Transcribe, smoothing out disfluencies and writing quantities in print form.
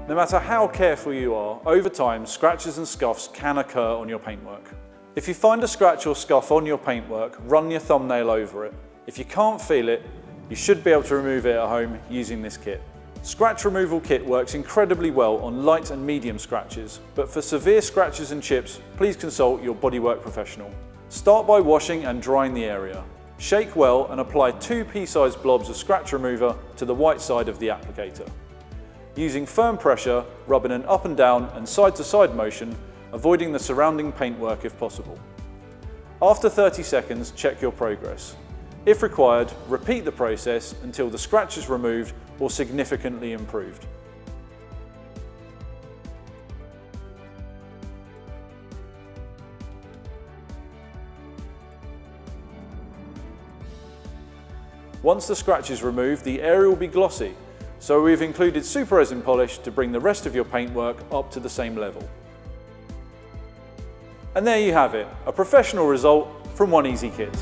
No matter how careful you are, over time scratches and scuffs can occur on your paintwork. If you find a scratch or scuff on your paintwork, run your thumbnail over it. If you can't feel it, you should be able to remove it at home using this kit. Scratch removal kit works incredibly well on light and medium scratches, but for severe scratches and chips, please consult your bodywork professional. Start by washing and drying the area. Shake well and apply 2 pea-sized blobs of scratch remover to the white side of the applicator. Using firm pressure, rub in an up and down and side-to-side motion, avoiding the surrounding paintwork if possible. After 30 seconds, check your progress. If required, repeat the process until the scratch is removed or significantly improved. Once the scratch is removed, the area will be glossy, so we've included super resin polish to bring the rest of your paintwork up to the same level. And there you have it, a professional result from one easy kit.